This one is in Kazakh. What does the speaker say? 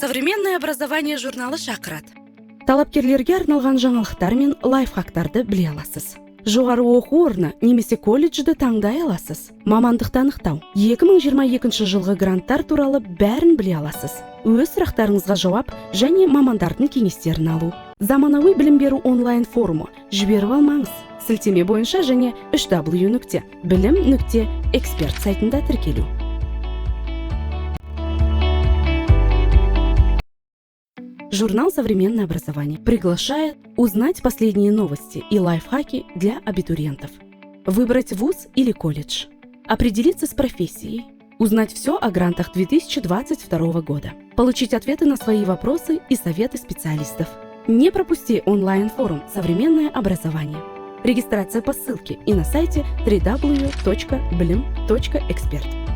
Современное образование журналы шақырады. Талапкерлерге арналған жаңалықтар мен лайфхактарды біле аласыз. Жоғары оқу орны немесе колледжді таңдай аласыз. Мамандықты анықтау, 2022 жылғы гранттар туралы бәрін біле аласыз. Өз сұрақтарыңызға жауап және мамандардың кеңестерін алу. Заманауи білім беру онлайн форумы. Жіберіп алмаңыз. Сілтеме бойынша және www.bilim.expert сайтында тіркелу. Журнал «Современное образование» приглашает узнать последние новости и лайфхаки для абитуриентов. Выбрать вуз или колледж. Определиться с профессией. Узнать все о грантах 2022 года. Получить ответы на свои вопросы и советы специалистов. Не пропусти онлайн-форум «Современное образование». Регистрация по ссылке и на сайте www.bilim.expert.